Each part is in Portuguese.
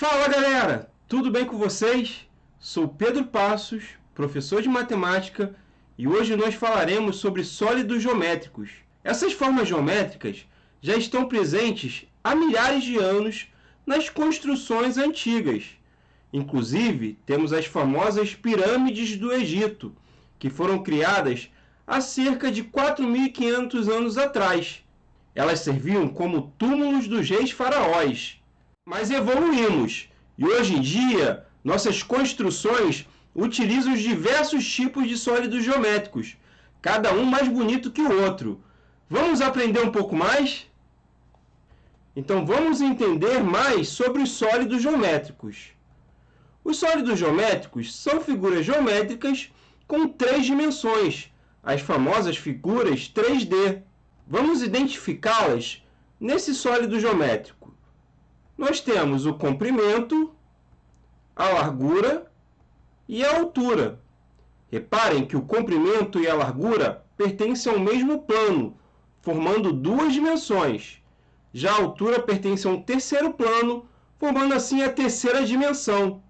Fala galera, tudo bem com vocês? Sou Pedro Passos, professor de matemática, e hoje nós falaremos sobre sólidos geométricos. Essas formas geométricas já estão presentes há milhares de anos nas construções antigas. Inclusive, temos as famosas pirâmides do Egito, que foram criadas há cerca de 4.500 anos atrás. Elas serviam como túmulos dos reis faraós. Mas evoluímos e hoje em dia nossas construções utilizam os diversos tipos de sólidos geométricos, cada um mais bonito que o outro. Vamos aprender um pouco mais? Então vamos entender mais sobre os sólidos geométricos. Os sólidos geométricos são figuras geométricas com 3 dimensões, as famosas figuras 3D. Vamos identificá-las nesse sólido geométrico. Nós temos o comprimento, a largura e a altura. Reparem que o comprimento e a largura pertencem ao mesmo plano, formando duas dimensões. Já a altura pertence a um terceiro plano, formando assim a terceira dimensão.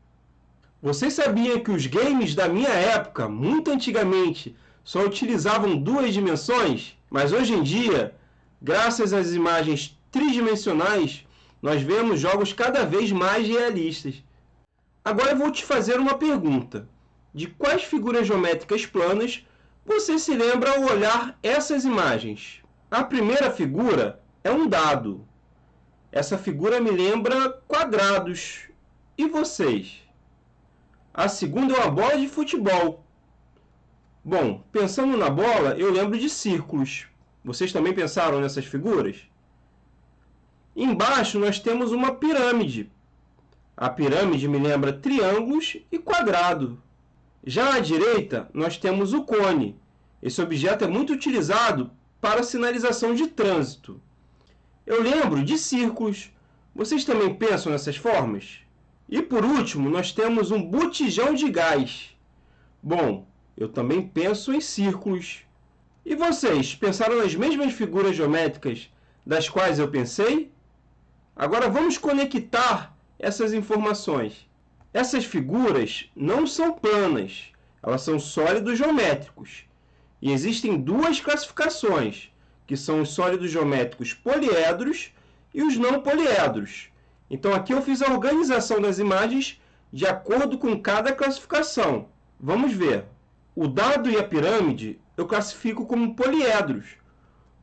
Vocês sabiam que os games da minha época, muito antigamente, só utilizavam duas dimensões? Mas hoje em dia, graças às imagens tridimensionais, nós vemos jogos cada vez mais realistas. Agora eu vou te fazer uma pergunta. De quais figuras geométricas planas você se lembra ao olhar essas imagens? A primeira figura é um dado. Essa figura me lembra quadrados. E vocês? A segunda é uma bola de futebol. Bom, pensando na bola, eu lembro de círculos. Vocês também pensaram nessas figuras? Embaixo nós temos uma pirâmide. A pirâmide me lembra triângulos e quadrado. Já à direita nós temos o cone. Esse objeto é muito utilizado para sinalização de trânsito. Eu lembro de círculos. Vocês também pensam nessas formas? E por último nós temos um botijão de gás. Bom, eu também penso em círculos. E vocês pensaram nas mesmas figuras geométricas das quais eu pensei? Agora vamos conectar essas informações. Essas figuras não são planas, elas são sólidos geométricos. E existem duas classificações, que são os sólidos geométricos poliedros e os não poliedros. Então aqui eu fiz a organização das imagens de acordo com cada classificação. Vamos ver. O dado e a pirâmide eu classifico como poliedros,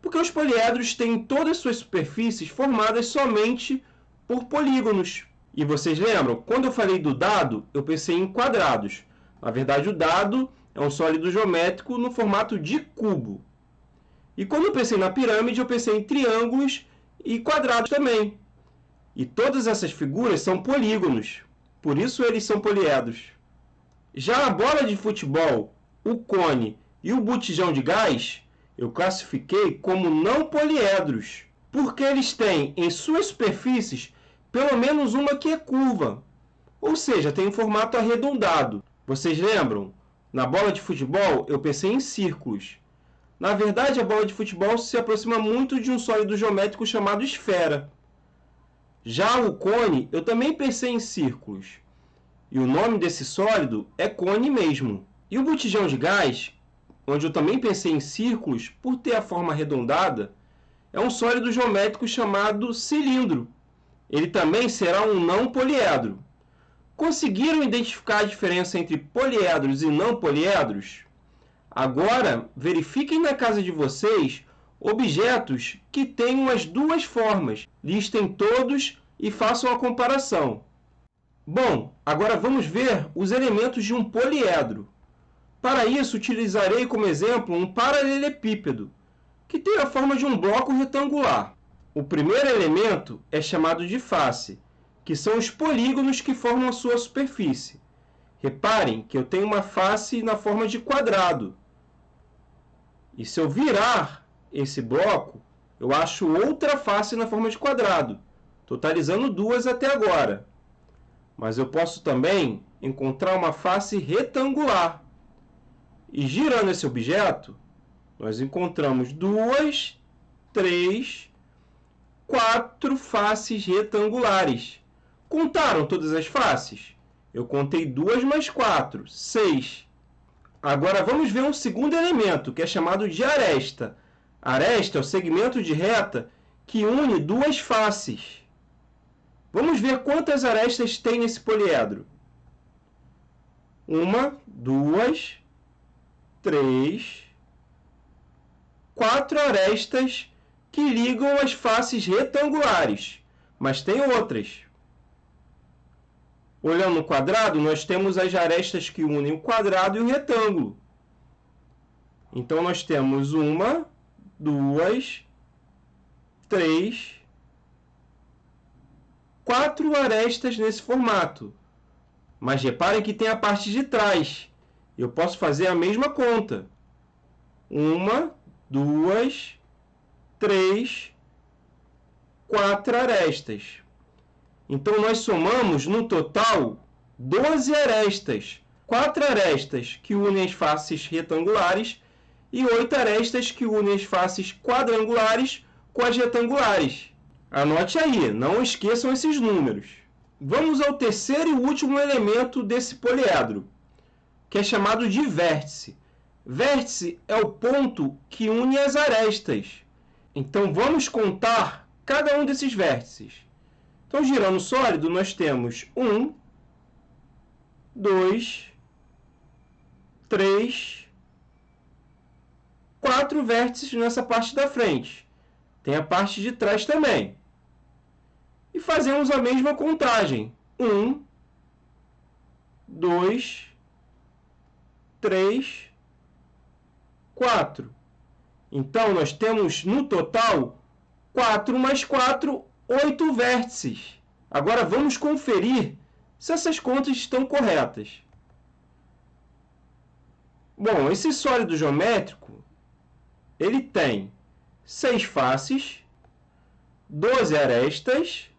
porque os poliedros têm todas as suas superfícies formadas somente por polígonos. E vocês lembram? Quando eu falei do dado, eu pensei em quadrados. Na verdade, o dado é um sólido geométrico no formato de cubo. E quando eu pensei na pirâmide, eu pensei em triângulos e quadrados também. E todas essas figuras são polígonos. Por isso eles são poliedros. Já a bola de futebol, o cone e o botijão de gás, eu classifiquei como não poliedros, porque eles têm em suas superfícies pelo menos uma que é curva, ou seja, tem um formato arredondado. Vocês lembram? Na bola de futebol eu pensei em círculos. Na verdade, a bola de futebol se aproxima muito de um sólido geométrico chamado esfera. Já o cone eu também pensei em círculos, e o nome desse sólido é cone mesmo. E o botijão de gás, onde eu também pensei em círculos por ter a forma arredondada, é um sólido geométrico chamado cilindro. Ele também será um não poliedro. Conseguiram identificar a diferença entre poliedros e não poliedros? Agora, verifiquem na casa de vocês objetos que tenham as duas formas. Listem todos e façam a comparação. Bom, agora vamos ver os elementos de um poliedro. Para isso, utilizarei como exemplo um paralelepípedo, que tem a forma de um bloco retangular. O primeiro elemento é chamado de face, que são os polígonos que formam a sua superfície. Reparem que eu tenho uma face na forma de quadrado. E se eu virar esse bloco, eu acho outra face na forma de quadrado, totalizando duas até agora. Mas eu posso também encontrar uma face retangular. E girando esse objeto, nós encontramos 2, 3, 4 faces retangulares, Contaram todas as faces? Eu contei 2 mais 4, 6. Agora vamos ver um segundo elemento, que é chamado de aresta. Aresta é o segmento de reta que une duas faces. Vamos ver quantas arestas tem nesse poliedro. 1, 2, 3, 4 arestas que ligam as faces retangulares, mas tem outras. Olhando no quadrado, nós temos as arestas que unem o quadrado e o retângulo. Então, nós temos 1, 2, 3, 4 arestas nesse formato. Mas reparem que tem a parte de trás. Eu posso fazer a mesma conta. 1, 2, 3, 4 arestas. Então, nós somamos, no total, 12 arestas. 4 arestas que unem as faces retangulares e 8 arestas que unem as faces quadrangulares com as retangulares. Anote aí, não esqueçam esses números. Vamos ao terceiro e último elemento desse poliedro, que é chamado de vértice. Vértice é o ponto que une as arestas. Então, vamos contar cada um desses vértices. Então, girando o sólido, nós temos 1, 2, 3, 4 vértices nessa parte da frente. Tem a parte de trás também. E fazemos a mesma contagem. 1, 2, 3, 4. Então, nós temos no total 4 mais 4, 8 vértices. Agora vamos conferir se essas contas estão corretas. Bom, esse sólido geométrico, ele tem 6 faces, 12 arestas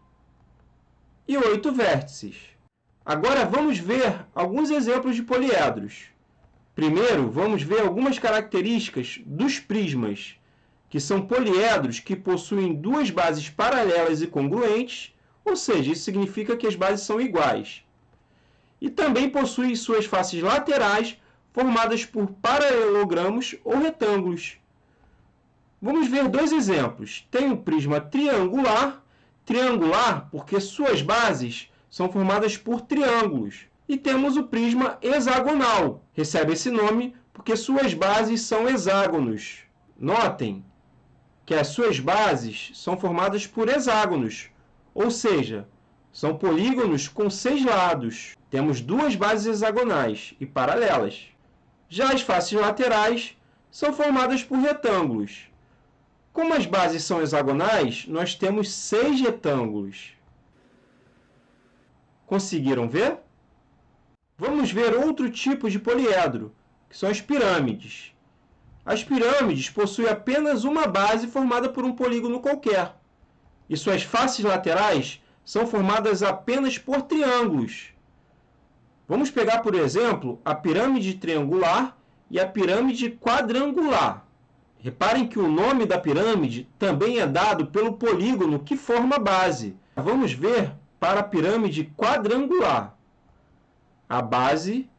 e 8 vértices. Agora vamos ver alguns exemplos de poliedros. Primeiro, vamos ver algumas características dos prismas, que são poliedros que possuem duas bases paralelas e congruentes, ou seja, isso significa que as bases são iguais. E também possuem suas faces laterais formadas por paralelogramos ou retângulos. Vamos ver dois exemplos. Tem o prisma triangular, triangular porque suas bases são formadas por triângulos. E temos o prisma hexagonal, recebe esse nome porque suas bases são hexágonos. Notem que as suas bases são formadas por hexágonos, ou seja, são polígonos com 6 lados. Temos duas bases hexagonais e paralelas. Já as faces laterais são formadas por retângulos. Como as bases são hexagonais, nós temos 6 retângulos. Conseguiram ver? Vamos ver outro tipo de poliedro, que são as pirâmides. As pirâmides possuem apenas uma base formada por um polígono qualquer, e suas faces laterais são formadas apenas por triângulos. Vamos pegar, por exemplo, a pirâmide triangular e a pirâmide quadrangular. Reparem que o nome da pirâmide também é dado pelo polígono que forma a base. Vamos ver para a pirâmide quadrangular. A base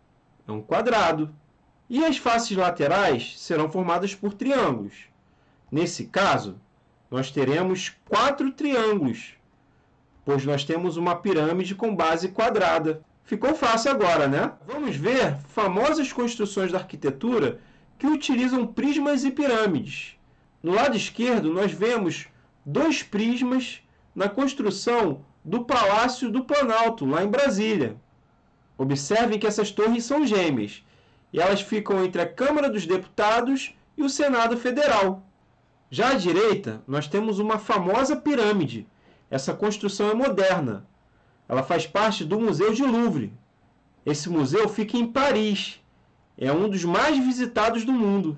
é um quadrado. E as faces laterais serão formadas por triângulos. Nesse caso, nós teremos 4 triângulos, pois nós temos uma pirâmide com base quadrada. Ficou fácil agora, né? Vamos ver famosas construções da arquitetura que utilizam prismas e pirâmides. No lado esquerdo, nós vemos 2 prismas na construção do Palácio do Planalto, lá em Brasília. Observem que essas torres são gêmeas, e elas ficam entre a Câmara dos Deputados e o Senado Federal. Já à direita, nós temos uma famosa pirâmide. Essa construção é moderna. Ela faz parte do Museu de Louvre. Esse museu fica em Paris. É um dos mais visitados do mundo.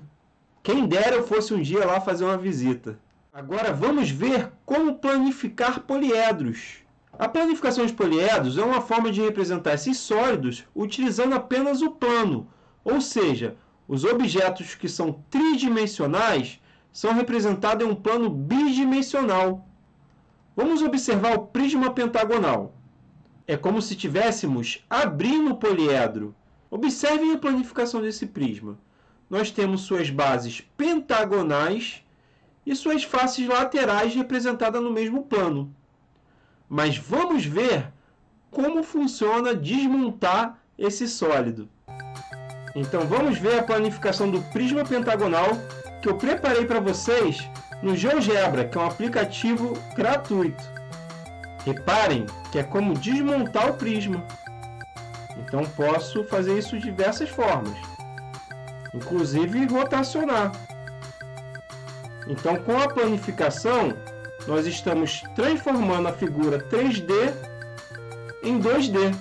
Quem dera eu fosse um dia lá fazer uma visita. Agora vamos ver como planificar poliedros. A planificação de poliedros é uma forma de representar esses sólidos utilizando apenas o plano, ou seja, os objetos que são tridimensionais são representados em um plano bidimensional. Vamos observar o prisma pentagonal. É como se estivéssemos abrindo o poliedro. Observem a planificação desse prisma. Nós temos suas bases pentagonais e suas faces laterais representadas no mesmo plano. Mas vamos ver como funciona desmontar esse sólido. Então vamos ver a planificação do prisma pentagonal que eu preparei para vocês no GeoGebra, que é um aplicativo gratuito. Reparem que é como desmontar o prisma. Então posso fazer isso de diversas formas, inclusive rotacionar. Então com a planificação, nós estamos transformando a figura 3D em 2D.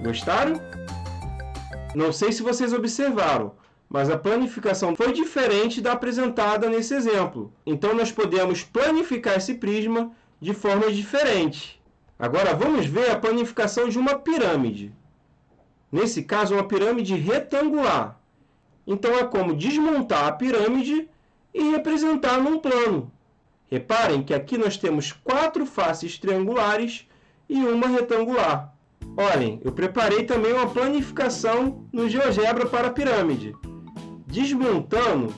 Gostaram? Não sei se vocês observaram, mas a planificação foi diferente da apresentada nesse exemplo. Então nós podemos planificar esse prisma de formas diferentes. Agora vamos ver a planificação de uma pirâmide. Nesse caso, uma pirâmide retangular. Então é como desmontar a pirâmide e representar num plano. Reparem que aqui nós temos 4 faces triangulares e uma retangular. Olhem, eu preparei também uma planificação no GeoGebra para a pirâmide. Desmontando,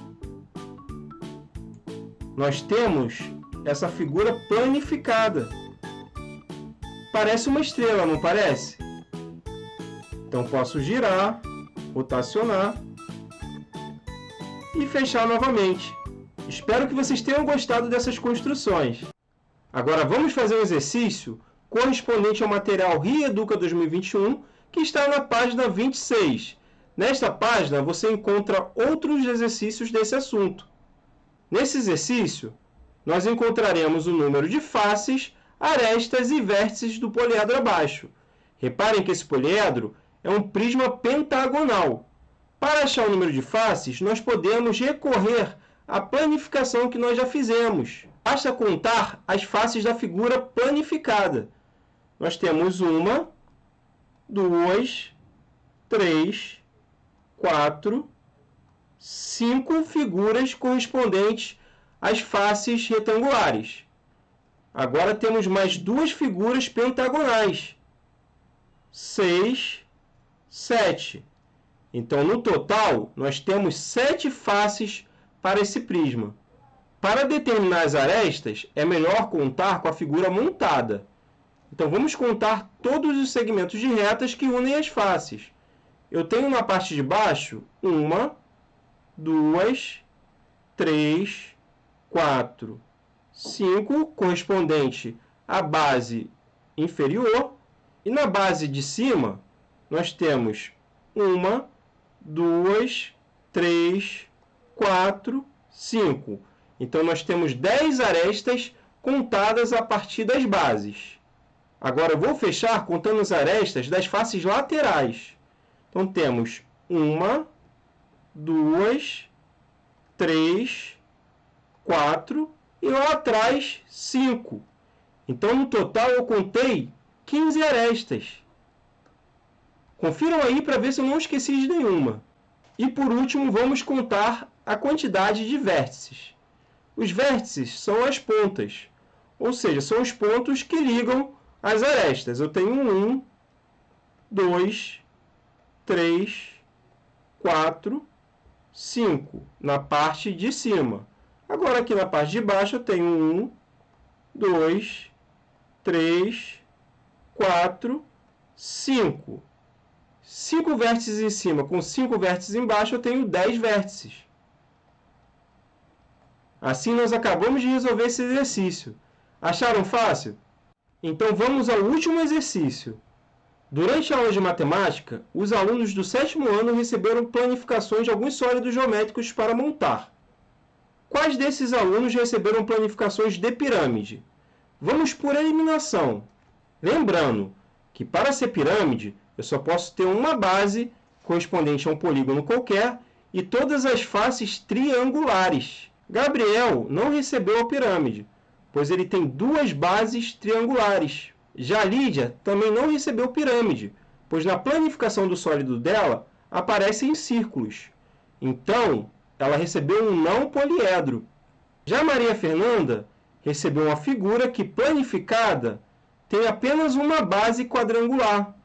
nós temos essa figura planificada. Parece uma estrela, não parece? Então posso girar, rotacionar e fechar novamente. Espero que vocês tenham gostado dessas construções. Agora vamos fazer um exercício correspondente ao material Rieduca 2021, que está na página 26. Nesta página você encontra outros exercícios desse assunto. Nesse exercício, nós encontraremos o número de faces, arestas e vértices do poliedro abaixo. Reparem que esse poliedro é um prisma pentagonal. Para achar o número de faces, nós podemos recorrer à planificação que nós já fizemos. Basta contar as faces da figura planificada. Nós temos 1, 2, 3, 4, 5 figuras correspondentes às faces retangulares. Agora temos mais 2 figuras pentagonais. 6, 7. Então, no total, nós temos 7 faces para esse prisma. Para determinar as arestas, é melhor contar com a figura montada. Então, vamos contar todos os segmentos de retas que unem as faces. Eu tenho na parte de baixo 1, 2, 3, 4, 5, correspondente à base inferior. E na base de cima, nós temos 1, 2, 3, 4, 5. Então, nós temos 10 arestas contadas a partir das bases. Agora, eu vou fechar contando as arestas das faces laterais. Então, temos 1, 2, 3, 4 e lá atrás 5. Então, no total, eu contei 15 arestas. Confiram aí para ver se eu não esqueci de nenhuma. E, por último, vamos contar a quantidade de vértices. Os vértices são as pontas, ou seja, são os pontos que ligam as arestas. Eu tenho 1, 2, 3, 4, 5 na parte de cima. Agora, aqui na parte de baixo, eu tenho 1, 2, 3, 4, 5. 5 vértices em cima com 5 vértices embaixo, eu tenho 10 vértices. Assim, nós acabamos de resolver esse exercício. Acharam fácil? Então, vamos ao último exercício. Durante a aula de matemática, os alunos do 7º ano receberam planificações de alguns sólidos geométricos para montar. Quais desses alunos receberam planificações de pirâmide? Vamos por eliminação. Lembrando que para ser pirâmide, eu só posso ter uma base correspondente a um polígono qualquer e todas as faces triangulares. Gabriel não recebeu a pirâmide, pois ele tem 2 bases triangulares. Já Lídia também não recebeu pirâmide, pois na planificação do sólido dela aparecem círculos. Então, ela recebeu um não poliedro. Já Maria Fernanda recebeu uma figura que, planificada, tem apenas uma base quadrangular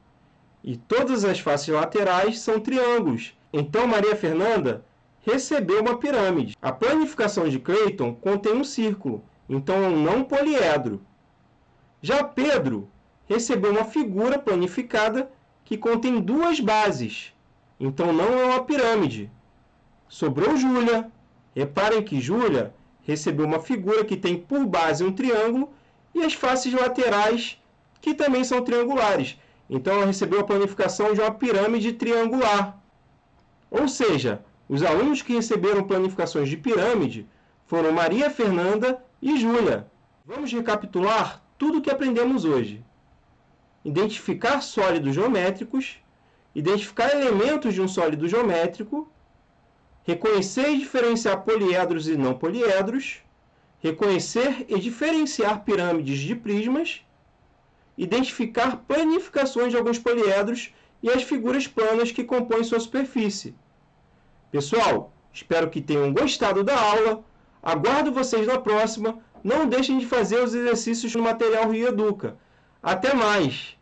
e todas as faces laterais são triângulos. Então, Maria Fernanda recebeu uma pirâmide. A planificação de Clayton contém um círculo, então é um não poliedro. Já Pedro recebeu uma figura planificada que contém duas bases, então não é uma pirâmide. Sobrou Júlia. Reparem que Júlia recebeu uma figura que tem por base um triângulo e as faces laterais, que também são triangulares. Então, ela recebeu a planificação de uma pirâmide triangular. Ou seja, os alunos que receberam planificações de pirâmide foram Maria Fernanda e Júlia. Vamos recapitular tudo o que aprendemos hoje. Identificar sólidos geométricos, identificar elementos de um sólido geométrico, reconhecer e diferenciar poliedros e não poliedros, reconhecer e diferenciar pirâmides de prismas, identificar planificações de alguns poliedros e as figuras planas que compõem sua superfície. Pessoal, espero que tenham gostado da aula. Aguardo vocês na próxima. Não deixem de fazer os exercícios no material Rio Educa. Até mais!